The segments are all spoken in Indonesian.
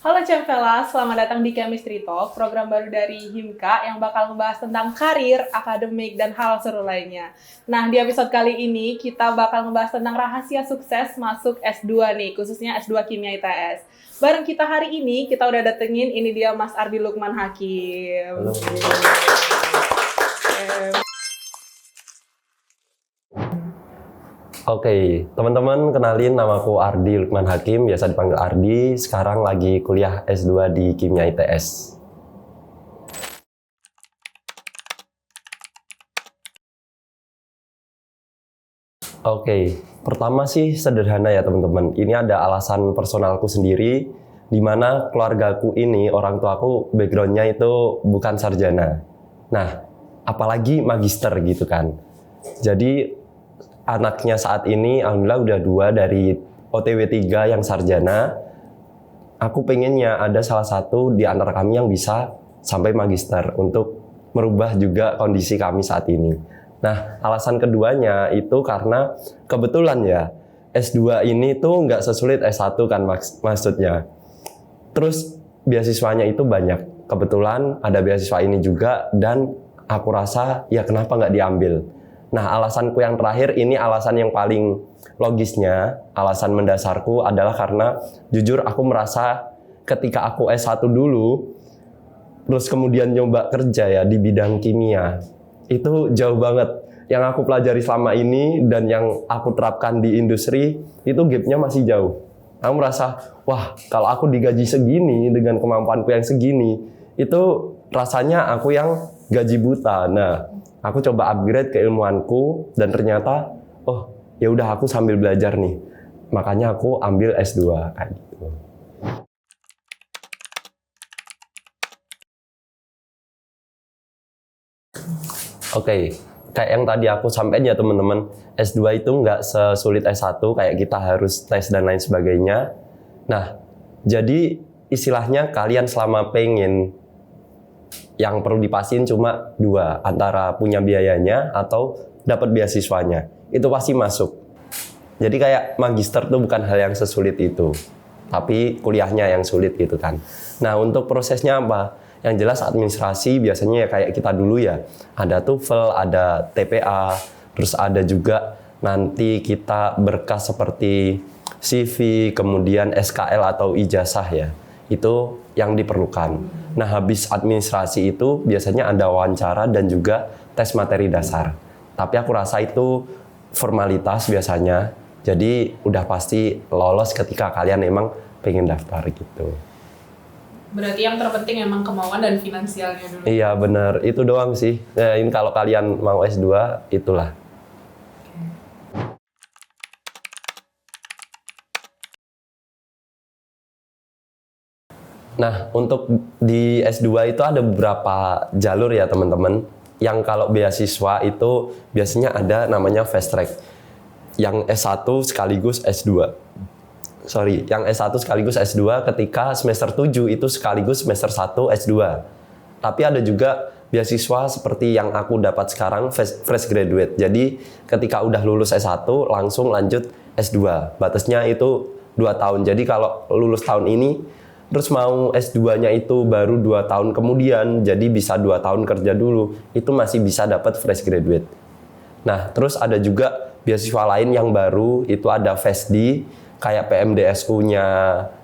Halo Cempela, selamat datang di Chemistry Talk, program baru dari Himka yang bakal membahas tentang karir, akademik, dan hal seru lainnya. Nah, di episode kali ini kita bakal membahas tentang rahasia sukses masuk S2 nih, khususnya S2 Kimia ITS. Bareng kita hari ini, kita udah datengin, ini dia Mas Ardi Lukman Hakim. Halo. Oke, teman-teman, kenalin, namaku Ardi Lukman Hakim, biasa dipanggil Ardi. Sekarang lagi kuliah S2 di Kimia ITS. Oke, pertama sih sederhana ya teman-teman. Ini ada alasan personalku sendiri, di mana keluargaku ini, orang tuaku backgroundnya itu bukan sarjana. Nah, apalagi magister gitu kan. Jadi anaknya saat ini alhamdulillah udah 2 dari OTW 3 yang sarjana. Aku pengennya ada salah satu di antara kami yang bisa sampai magister untuk merubah juga kondisi kami saat ini. Nah, alasan keduanya itu karena kebetulan ya S2 ini tuh nggak sesulit S1 kan maksudnya. Terus beasiswanya itu banyak. Kebetulan ada beasiswa ini juga dan aku rasa ya kenapa nggak diambil. Nah, alasanku yang terakhir ini alasan yang paling logisnya, alasan mendasarku adalah karena jujur aku merasa ketika aku S1 dulu, terus kemudian nyoba kerja ya di bidang kimia, itu jauh banget. Yang aku pelajari selama ini dan yang aku terapkan di industri, itu gapnya masih jauh. Aku merasa, wah kalau aku digaji segini dengan kemampuanku yang segini, itu rasanya aku yang gaji buta. Nah, aku coba upgrade keilmuanku dan ternyata, oh ya udah aku sambil belajar nih. Makanya aku ambil S2 kayak gitu. Oke, kayak yang tadi aku sampaikan ya teman-teman, S2 itu nggak sesulit S1 kayak kita harus tes dan lain sebagainya. Nah, jadi istilahnya kalian selama pengen yang perlu dipastiin cuma 2, antara punya biayanya atau dapat beasiswanya. Itu pasti masuk. Jadi kayak magister tuh bukan hal yang sesulit itu, tapi kuliahnya yang sulit gitu kan. Nah, untuk prosesnya apa? Yang jelas administrasi biasanya ya kayak kita dulu ya. Ada TOEFL, ada TPA, terus ada juga nanti kita berkas seperti CV, kemudian SKL atau ijazah ya. Itu yang diperlukan. Nah, habis administrasi itu biasanya ada wawancara dan juga tes materi dasar. Tapi aku rasa itu formalitas biasanya. Jadi udah pasti lolos ketika kalian emang pengen daftar gitu. Berarti yang terpenting emang kemauan dan finansialnya dulu. Iya benar, itu doang sih. Nah, ini kalau kalian mau S2, itulah. Nah, untuk di S2 itu ada beberapa jalur ya teman-teman. Yang kalau beasiswa itu biasanya ada namanya fast track. Yang S1 sekaligus S2. Yang S1 sekaligus S2 ketika semester 7 itu sekaligus semester 1 S2. Tapi ada juga beasiswa seperti yang aku dapat sekarang fresh graduate. Jadi ketika udah lulus S1 langsung lanjut S2. Batasnya itu 2 tahun. Jadi kalau lulus tahun ini terus mau S2-nya itu baru 2 tahun kemudian, jadi bisa 2 tahun kerja dulu, itu masih bisa dapat fresh graduate. Nah, terus ada juga beasiswa lain yang baru, itu ada FESD, kayak PMDSU-nya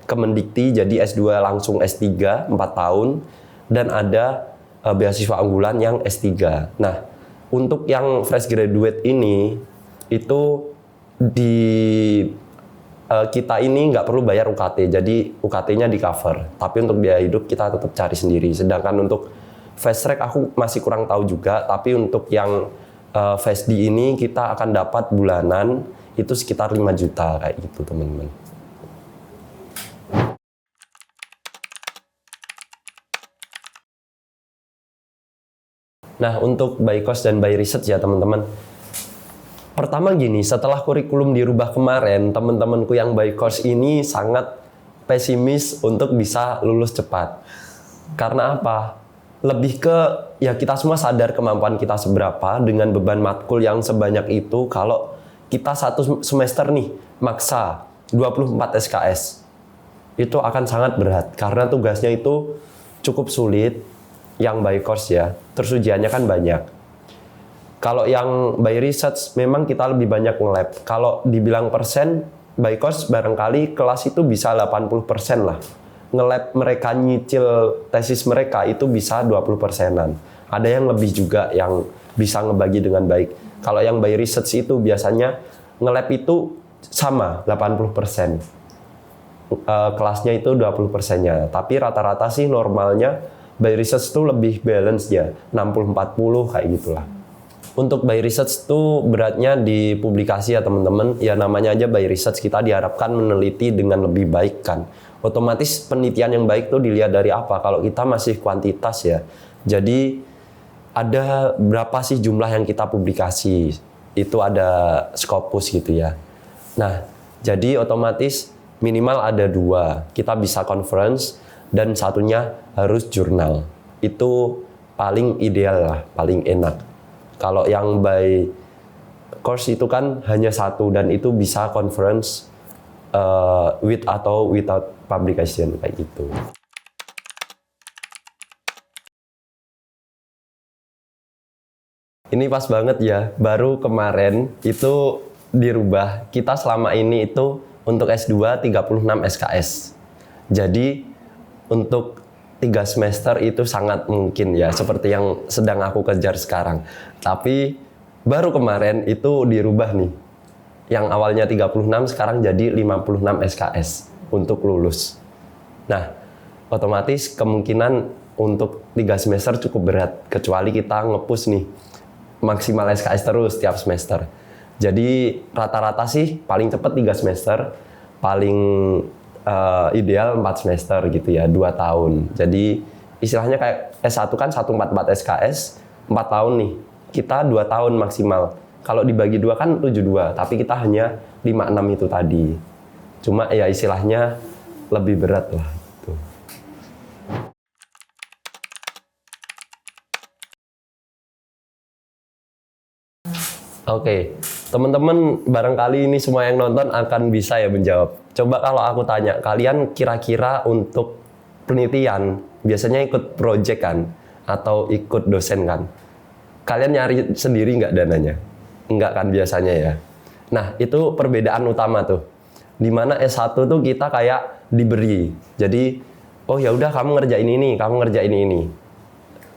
Kemendikti, jadi S2 langsung S3, 4 tahun, dan ada beasiswa unggulan yang S3. Nah, untuk yang fresh graduate ini, itu di kita ini nggak perlu bayar UKT, jadi UKT-nya di cover. Tapi untuk biaya hidup kita tetap cari sendiri. Sedangkan untuk fast track aku masih kurang tahu juga, tapi untuk yang fast D ini kita akan dapat bulanan itu sekitar 5 juta kayak gitu teman-teman. Nah, untuk by cost dan by research ya teman-teman. Pertama gini, setelah kurikulum dirubah kemarin, teman-temanku yang by course ini sangat pesimis untuk bisa lulus cepat. Karena apa? Lebih ke, ya kita semua sadar kemampuan kita seberapa dengan beban matkul yang sebanyak itu. Kalau kita 1 semester nih, maksa 24 SKS. itu akan sangat berat karena tugasnya itu cukup sulit yang by course ya. Terus ujiannya kan banyak. Kalau yang by research memang kita lebih banyak nge-lab. Kalau dibilang persen by course barangkali kelas itu bisa 80% lah. Nge-lab mereka nyicil tesis mereka itu bisa 20%-an. Ada yang lebih juga yang bisa ngebagi dengan baik. Kalau yang by research itu biasanya nge-lab itu sama 80%. Kelasnya itu 20%-nya. Tapi rata-rata sih normalnya by research itu lebih balance ya. 60-40 kayak gitulah. Untuk by research itu beratnya di publikasi ya teman-teman. Ya namanya aja by research, kita diharapkan meneliti dengan lebih baik kan. Otomatis penelitian yang baik tuh dilihat dari apa? Kalau kita masih kuantitas ya. Jadi ada berapa sih jumlah yang kita publikasi? Itu ada Scopus gitu ya. Nah, jadi otomatis minimal ada 2. Kita bisa conference dan satunya harus jurnal. Itu paling ideal lah, paling enak. Kalau yang by course itu kan hanya 1 dan itu bisa conference with atau without publication kayak gitu. Ini pas banget ya, baru kemarin itu dirubah. Kita selama ini itu untuk S2 36 SKS. Jadi untuk 3 semester itu sangat mungkin ya, seperti yang sedang aku kejar sekarang. Tapi baru kemarin itu dirubah nih. Yang awalnya 36 sekarang jadi 56 SKS untuk lulus. Nah, otomatis kemungkinan untuk 3 semester cukup berat, kecuali kita nge-push nih maksimal SKS terus tiap semester. Jadi rata-rata sih paling cepat 3 semester, paling ideal 4 semester gitu ya, 2 tahun. Jadi istilahnya kayak S1 kan 144 SKS, 4 tahun nih. Kita 2 tahun maksimal. Kalau dibagi 2 kan 72, tapi kita hanya 56 itu tadi. Cuma ya istilahnya lebih berat lah. Gitu. Oke, teman-teman barangkali ini semua yang nonton akan bisa ya menjawab. Coba kalau aku tanya, kalian kira-kira untuk penelitian biasanya ikut project kan? Atau ikut dosen kan? Kalian nyari sendiri nggak dananya? Enggak kan biasanya ya. Nah, itu perbedaan utama tuh. Dimana S1 tuh kita kayak diberi. Jadi, oh ya udah kamu ngerjain ini, kamu ngerjain ini.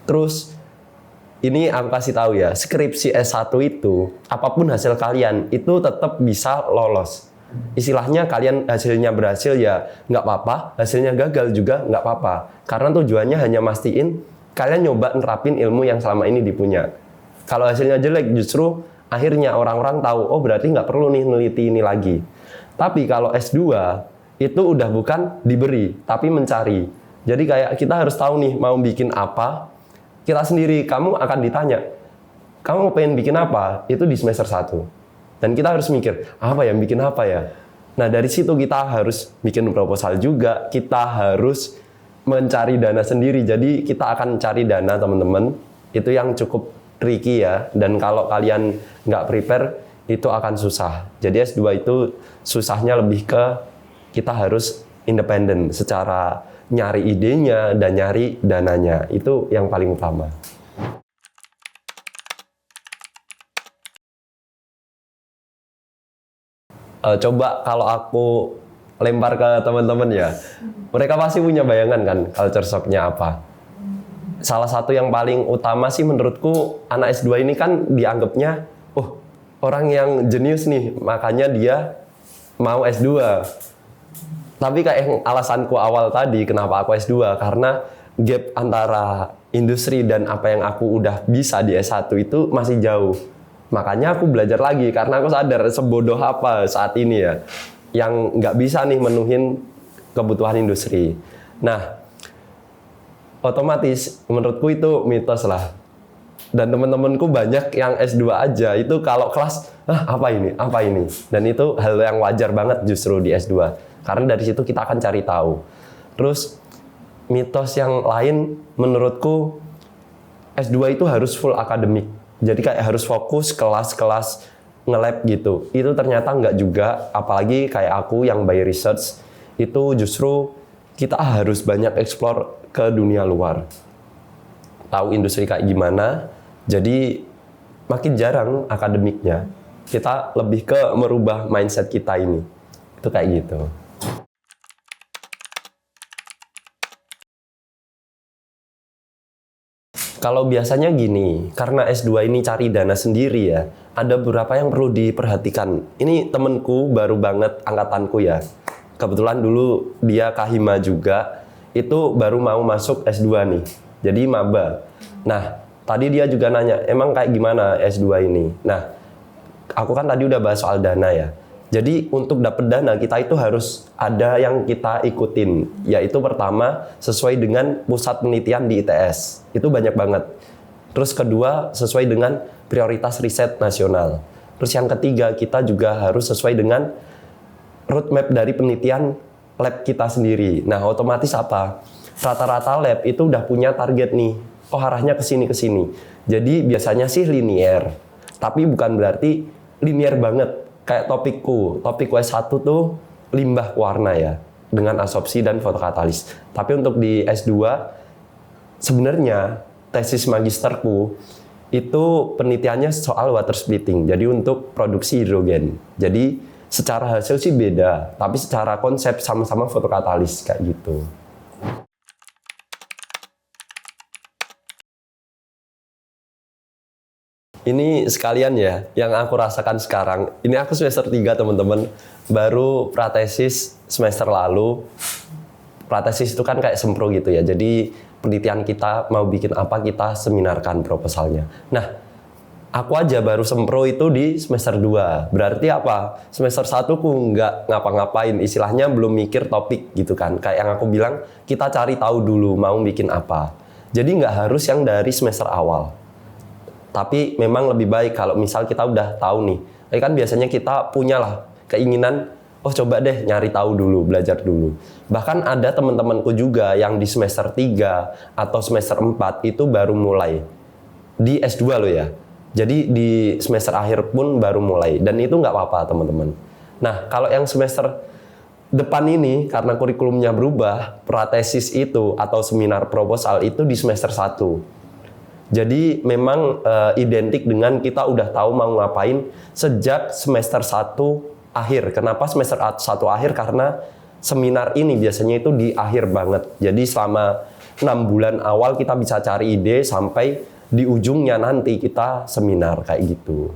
Terus ini aku kasih tahu ya, skripsi S1 itu apapun hasil kalian itu tetap bisa lolos. Istilahnya kalian hasilnya berhasil ya nggak apa-apa, hasilnya gagal juga nggak apa-apa. Karena tujuannya hanya mastiin kalian nyoba nerapin ilmu yang selama ini dipunya. Kalau hasilnya jelek justru akhirnya orang-orang tahu, oh berarti nggak perlu nih neliti ini lagi. Tapi kalau S2 itu udah bukan diberi, tapi mencari. Jadi kayak kita harus tahu nih mau bikin apa, kita sendiri, kamu akan ditanya, kamu pengen bikin apa? Itu di semester 1. Dan kita harus mikir, apa ya, bikin apa ya? Nah dari situ kita harus bikin proposal juga, kita harus mencari dana sendiri. Jadi kita akan cari dana teman-teman, itu yang cukup tricky ya, dan kalau kalian nggak prepare itu akan susah. Jadi S2 itu susahnya lebih ke kita harus independen secara nyari idenya dan nyari dananya, itu yang paling utama. Coba kalau aku lempar ke teman-teman ya, mereka pasti punya bayangan kan culture shock-nya apa. Salah satu yang paling utama sih menurutku, anak S2 ini kan dianggapnya, oh orang yang jenius nih, makanya dia mau S2. Tapi kayak alasanku awal tadi, kenapa aku S2, karena gap antara industri dan apa yang aku udah bisa di S1 itu masih jauh. Makanya aku belajar lagi, karena aku sadar sebodoh apa saat ini ya, yang nggak bisa nih menuhin kebutuhan industri. Nah, otomatis menurutku itu mitos lah. Dan teman-temanku banyak yang S2 aja, itu kalau kelas, apa ini? Dan itu hal yang wajar banget justru di S2. Karena dari situ kita akan cari tahu. Terus, mitos yang lain menurutku, S2 itu harus full akademik. Jadi kayak harus fokus kelas-kelas nge-lab gitu. Itu ternyata nggak juga, apalagi kayak aku yang by research, itu justru kita harus banyak explore ke dunia luar. Tahu industri kayak gimana, jadi makin jarang akademiknya. Kita lebih ke merubah mindset kita ini. Itu kayak gitu. Kalau biasanya gini, karena S2 ini cari dana sendiri ya, ada beberapa yang perlu diperhatikan. Ini temenku baru banget angkatanku ya. Kebetulan dulu dia Kahima juga, itu baru mau masuk S2 nih. Jadi maba. Nah, tadi dia juga nanya, emang kayak gimana S2 ini? Nah, aku kan tadi udah bahas soal dana ya. Jadi untuk dapat dana kita itu harus ada yang kita ikutin, yaitu pertama sesuai dengan pusat penelitian di ITS, itu banyak banget. Terus kedua sesuai dengan prioritas riset nasional. Terus yang ketiga kita juga harus sesuai dengan roadmap dari penelitian lab kita sendiri. Nah otomatis apa? Rata-rata lab itu udah punya target nih, oh arahnya ke sini. Jadi biasanya sih linear, tapi bukan berarti linear banget. Kayak topik S1 tuh limbah warna ya, dengan absorpsi dan fotokatalis. Tapi untuk di S2, sebenarnya tesis magisterku itu penelitiannya soal water splitting, jadi untuk produksi hidrogen. Jadi secara hasil sih beda, tapi secara konsep sama-sama fotokatalis kayak gitu. Ini sekalian ya, yang aku rasakan sekarang. Ini aku semester 3 teman-teman, baru pratesis semester lalu. Pratesis itu kan kayak sempro gitu ya, jadi penelitian kita mau bikin apa kita seminarkan proposalnya. Nah, aku aja baru sempro itu di semester 2. Berarti apa? Semester 1 ku nggak ngapa-ngapain, istilahnya belum mikir topik gitu kan. Kayak yang aku bilang, kita cari tahu dulu mau bikin apa. Jadi nggak harus yang dari semester awal. Tapi memang lebih baik kalau misal kita udah tahu nih. Kan biasanya kita punyalah keinginan, oh coba deh nyari tahu dulu, belajar dulu. Bahkan ada teman-temanku juga yang di semester 3 atau semester 4 itu baru mulai. Di S2 loh ya. Jadi di semester akhir pun baru mulai. Dan itu nggak apa-apa teman-teman. Nah kalau yang semester depan ini karena kurikulumnya berubah, pratesis itu atau seminar proposal itu di semester 1. Jadi memang identik dengan kita udah tahu mau ngapain sejak semester 1 akhir. Kenapa semester 1 akhir? Karena seminar ini biasanya itu di akhir banget. Jadi selama 6 bulan awal kita bisa cari ide sampai di ujungnya nanti kita seminar kayak gitu.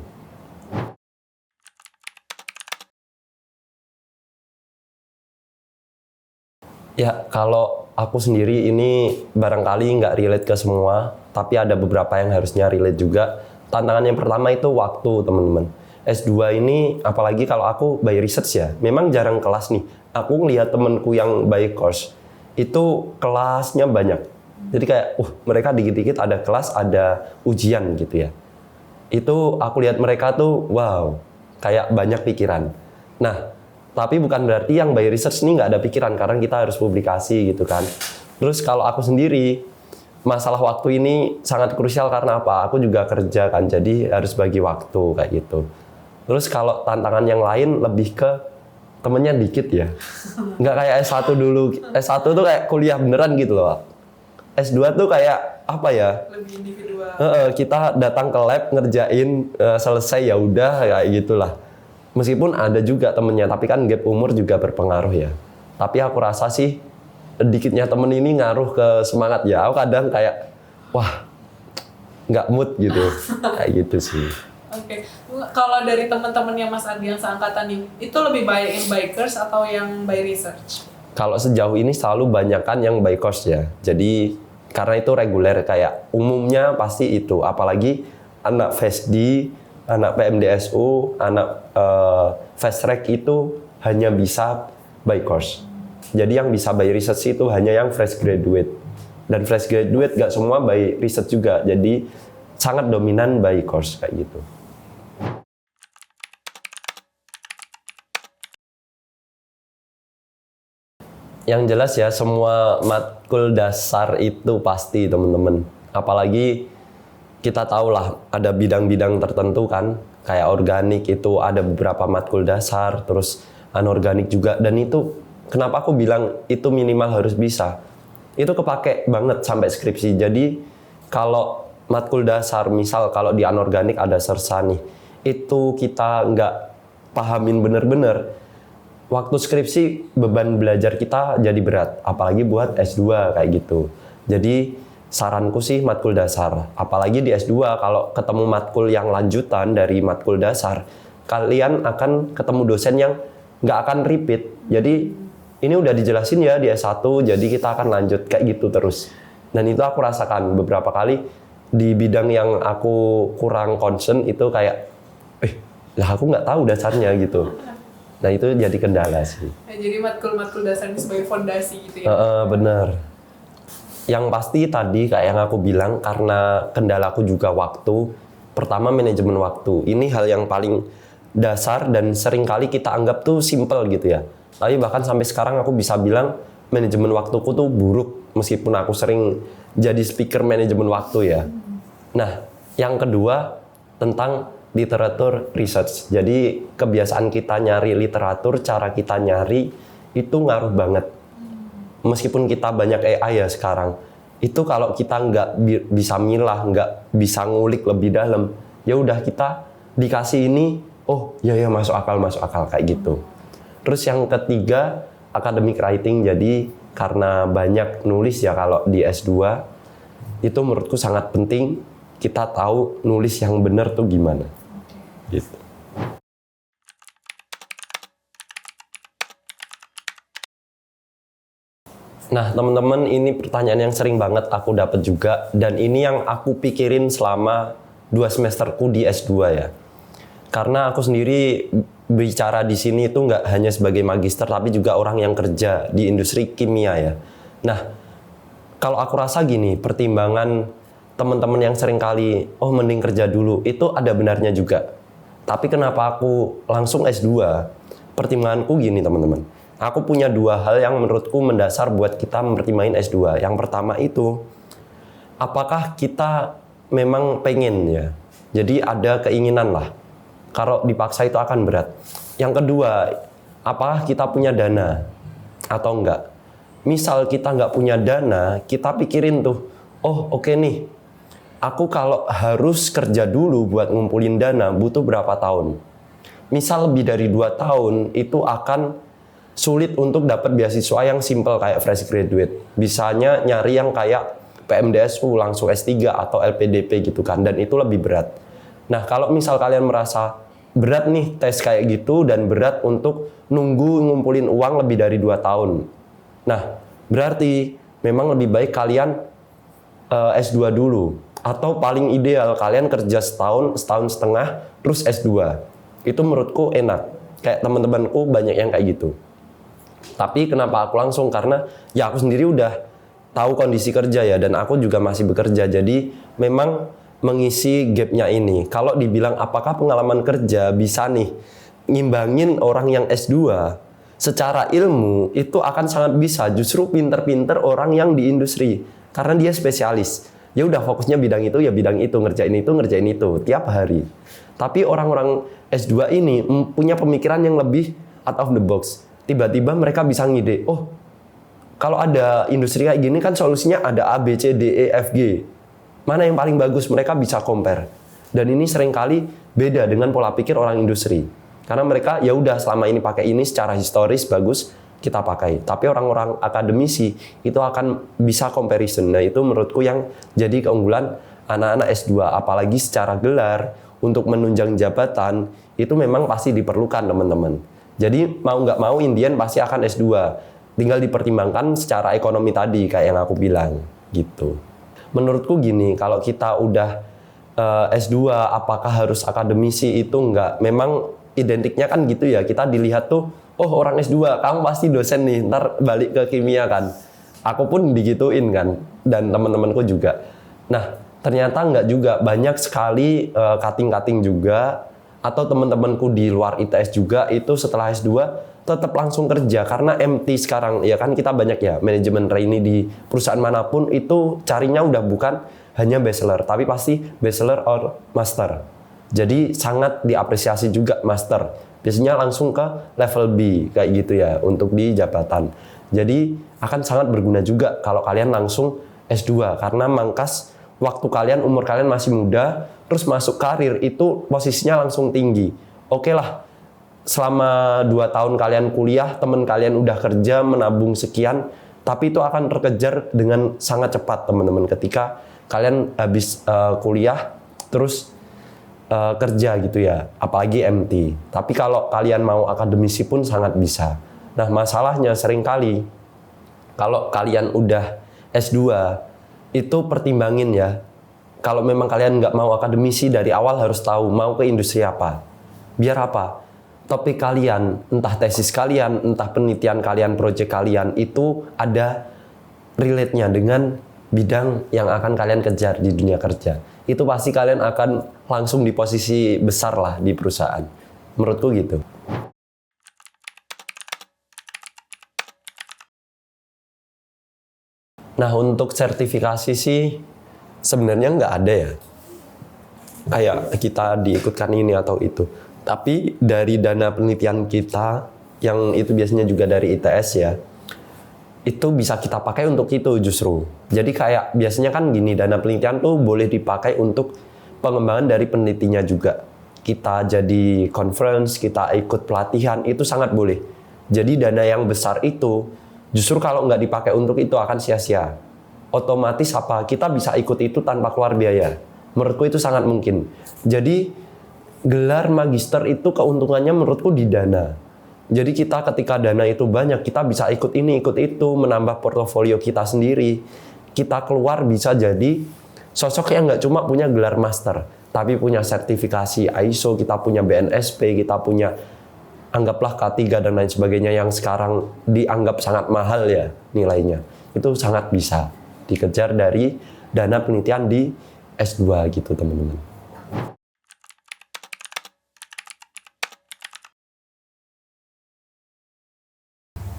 Ya kalau aku sendiri ini barangkali nggak relate ke semua, tapi ada beberapa yang harusnya relate juga. Tantangan yang pertama itu waktu teman-teman. S2 ini apalagi kalau aku by research ya, memang jarang kelas nih. Aku ngelihat temenku yang by course, itu kelasnya banyak. Jadi kayak, mereka dikit-dikit ada kelas, ada ujian gitu ya. Itu aku lihat mereka tuh, wow, kayak banyak pikiran. Nah, tapi bukan berarti yang by research ini nggak ada pikiran, karena kita harus publikasi gitu kan. Terus kalau aku sendiri, masalah waktu ini sangat krusial karena apa? Aku juga kerja kan, jadi harus bagi waktu kayak gitu. Terus kalau tantangan yang lain lebih ke temennya dikit ya. Nggak kayak S1 dulu. S1 tuh kayak kuliah beneran gitu loh. S2 tuh kayak apa ya? Lebih individual. Kita datang ke lab ngerjain, selesai ya udah kayak gitulah. Meskipun ada juga temennya, tapi kan gap umur juga berpengaruh ya. Tapi aku rasa sih dikitnya temen ini ngaruh ke semangat ya. Aku kadang kayak, wah, nggak mood gitu, kayak gitu sih. Oke. Kalau dari teman-temannya Mas Adi yang seangkatan nih, itu lebih banyak yang by course atau yang by research? Kalau sejauh ini selalu banyakan yang by course ya. Jadi karena itu reguler, kayak umumnya pasti itu. Apalagi anak FESD, anak PMDSU, anak fast track itu hanya bisa by course. Jadi yang bisa by research itu hanya yang fresh graduate. Dan fresh graduate gak semua by research juga. Jadi sangat dominan by course kayak gitu. Yang jelas ya semua matkul dasar itu pasti teman-teman. Apalagi kita tahu lah ada bidang-bidang tertentu kan, kayak organik itu ada beberapa matkul dasar, terus anorganik juga, dan itu Kenapa aku bilang itu minimal harus bisa? Itu kepake banget sampai skripsi. Jadi kalau matkul dasar, misal kalau di anorganik ada sersa nih, itu kita nggak pahamin bener-bener, waktu skripsi beban belajar kita jadi berat, apalagi buat S2 kayak gitu. Jadi saranku sih matkul dasar, apalagi di S2 kalau ketemu matkul yang lanjutan dari matkul dasar, kalian akan ketemu dosen yang nggak akan repeat. Jadi ini udah dijelasin ya di S1, jadi kita akan lanjut kayak gitu terus. Dan itu aku rasakan beberapa kali di bidang yang aku kurang concern itu kayak, lah aku nggak tahu dasarnya gitu. Nah itu jadi kendala sih. Nah, jadi matkul-matkul dasar ini sebagai fondasi gitu ya? Bener. Yang pasti tadi kayak yang aku bilang, karena kendalaku juga waktu. Pertama manajemen waktu. Ini hal yang paling dasar dan seringkali kita anggap tuh simple gitu ya. Tapi bahkan sampai sekarang aku bisa bilang manajemen waktuku tuh buruk. Meskipun aku sering jadi speaker manajemen waktu ya. Nah yang kedua tentang literatur research. Jadi kebiasaan kita nyari literatur, cara kita nyari itu ngaruh banget. Meskipun kita banyak AI ya sekarang, itu kalau kita nggak bisa milah, nggak bisa ngulik lebih dalam, ya udah kita dikasih ini, oh ya masuk akal kayak gitu. Terus yang ketiga academic writing. Jadi karena banyak nulis ya kalau di S2, itu menurutku sangat penting kita tahu nulis yang benar tuh gimana. Gitu. Nah teman-teman, ini pertanyaan yang sering banget aku dapat juga, dan ini yang aku pikirin selama 2 semesterku di S2 ya. Karena aku sendiri bicara di sini itu nggak hanya sebagai magister, tapi juga orang yang kerja di industri kimia ya. Nah kalau aku rasa gini, pertimbangan teman-teman yang sering kali, oh mending kerja dulu, itu ada benarnya juga. Tapi kenapa aku langsung S2? Pertimbanganku gini teman-teman. Aku punya 2 hal yang menurutku mendasar buat kita mempertimbangkan S2. Yang pertama itu, apakah kita memang pengen ya? Jadi ada keinginan lah. Kalau dipaksa itu akan berat. Yang kedua, apakah kita punya dana atau enggak? Misal kita nggak punya dana, kita pikirin tuh, oh oke nih, aku kalau harus kerja dulu buat ngumpulin dana, butuh berapa tahun? Misal lebih dari 2 tahun, itu akan sulit untuk dapat beasiswa yang simple kayak fresh graduate. Bisanya nyari yang kayak PMDSU, langsung S3 atau LPDP gitu kan, dan itu lebih berat. Nah kalau misal kalian merasa berat nih tes kayak gitu, dan berat untuk nunggu ngumpulin uang lebih dari 2 tahun. Nah berarti memang lebih baik kalian S2 dulu. Atau paling ideal kalian kerja setahun setengah, terus S2. Itu menurutku enak. Kayak teman-temanku banyak yang kayak gitu. Tapi kenapa aku langsung? Karena ya aku sendiri udah tahu kondisi kerja ya, dan aku juga masih bekerja. Jadi memang mengisi gapnya ini. Kalau dibilang apakah pengalaman kerja bisa nih ngimbangin orang yang S2, secara ilmu itu akan sangat bisa. Justru pinter-pinter orang yang di industri, karena dia spesialis. Ya udah fokusnya bidang itu ya bidang itu, ngerjain itu tiap hari. Tapi orang-orang S2 ini punya pemikiran yang lebih out of the box. Tiba-tiba mereka bisa ngide, oh kalau ada industri kayak gini kan solusinya ada A, B, C, D, E, F, G. Mana yang paling bagus, mereka bisa compare. Dan ini seringkali beda dengan pola pikir orang industri. Karena mereka ya udah selama ini pakai ini secara historis bagus, kita pakai. Tapi orang-orang akademisi itu akan bisa comparison. Nah itu menurutku yang jadi keunggulan anak-anak S2. Apalagi secara gelar, untuk menunjang jabatan, itu memang pasti diperlukan teman-teman. Jadi mau nggak mau Indian pasti akan S2. Tinggal dipertimbangkan secara ekonomi tadi kayak yang aku bilang gitu. Menurutku gini, kalau kita udah S2 apakah harus akademisi, itu enggak. Memang identiknya kan gitu ya. Kita dilihat tuh, oh orang S2, kamu pasti dosen nih, ntar balik ke kimia kan. Aku pun digituin kan, dan teman-temanku juga. Nah, ternyata enggak juga. Banyak sekali cutting-cutting juga, atau teman-temanku di luar ITS juga itu setelah S2 tetap langsung kerja karena MT sekarang ya kan, kita banyak ya manajemen trainee di perusahaan manapun itu carinya udah bukan hanya bachelor tapi pasti bachelor or master. Jadi sangat diapresiasi juga master. biasanya langsung ke level B kayak gitu ya untuk di jabatan. Jadi akan sangat berguna juga kalau kalian langsung S2 karena mangkas waktu kalian, umur kalian masih muda, terus masuk karir itu posisinya langsung tinggi. Oke lah, selama 2 tahun kalian kuliah, teman kalian udah kerja, menabung sekian, tapi itu akan terkejar dengan sangat cepat teman-teman ketika kalian habis kuliah, terus kerja gitu ya, apalagi MT. Tapi kalau kalian mau akademisi pun sangat bisa. Nah masalahnya seringkali, kalau kalian udah S2, itu pertimbangin ya, kalau memang kalian nggak mau akademisi dari awal harus tahu mau ke industri apa. Biar apa? Topik kalian, entah tesis kalian, entah penelitian kalian, proyek kalian, itu ada relate-nya dengan bidang yang akan kalian kejar di dunia kerja. Itu pasti kalian akan langsung di posisi besar lah di perusahaan. Menurutku gitu. Nah untuk sertifikasi sih sebenarnya nggak ada ya. Kayak kita diikutkan ini atau itu. Tapi dari dana penelitian kita, yang itu biasanya juga dari ITS ya, itu bisa kita pakai untuk itu justru. Jadi kayak biasanya kan gini, dana penelitian tuh boleh dipakai untuk pengembangan dari penelitinya juga. Kita jadi conference, kita ikut pelatihan, itu sangat boleh. Jadi dana yang besar itu, justru kalau nggak dipakai untuk itu akan sia-sia. Otomatis apa? Kita bisa ikut itu tanpa keluar biaya. Menurutku itu sangat mungkin. Jadi gelar magister itu keuntungannya menurutku di dana. Jadi kita ketika dana itu banyak, kita bisa ikut ini, ikut itu, menambah portofolio kita sendiri. Kita keluar bisa jadi sosok yang nggak cuma punya gelar master, tapi punya sertifikasi ISO, kita punya BNSP, kita punya anggaplah K3 dan lain sebagainya yang sekarang dianggap sangat mahal ya nilainya. Itu sangat bisa dikejar dari dana penelitian di S2 gitu teman-teman.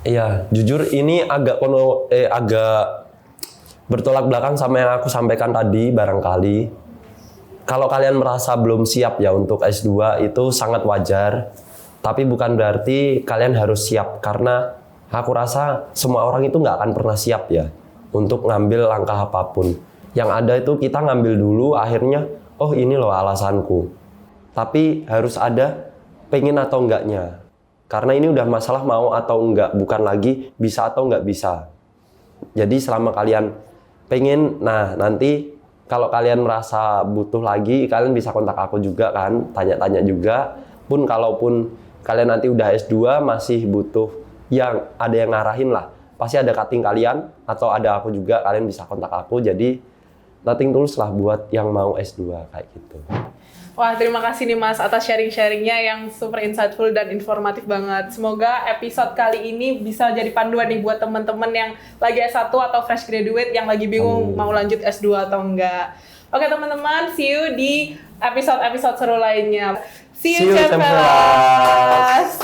Iya, jujur ini agak bertolak belakang sama yang aku sampaikan tadi barangkali. Kalau kalian merasa belum siap ya untuk S2 itu sangat wajar. Tapi bukan berarti kalian harus siap karena aku rasa semua orang itu nggak akan pernah siap ya untuk ngambil langkah apapun. Yang ada itu kita ngambil dulu akhirnya, oh ini loh alasanku. Tapi harus ada pengen atau enggaknya. Karena ini udah masalah mau atau enggak, bukan lagi bisa atau enggak bisa. Jadi selama kalian pengen, nah nanti kalau kalian merasa butuh lagi, kalian bisa kontak aku juga kan, tanya-tanya juga. Pun kalaupun kalian nanti udah S2 masih butuh yang ada yang ngarahin lah. Pasti ada cutting kalian atau ada aku juga, kalian bisa kontak aku. Jadi nothing tulus lah buat yang mau S2 kayak gitu. Wah, terima kasih nih Mas atas sharing-sharingnya yang super insightful dan informatif banget. Semoga episode kali ini bisa jadi panduan nih buat teman-teman yang lagi S1 atau fresh graduate yang lagi bingung mau lanjut S2 atau enggak. Oke teman-teman, see you di episode-episode seru lainnya. See you, Champions!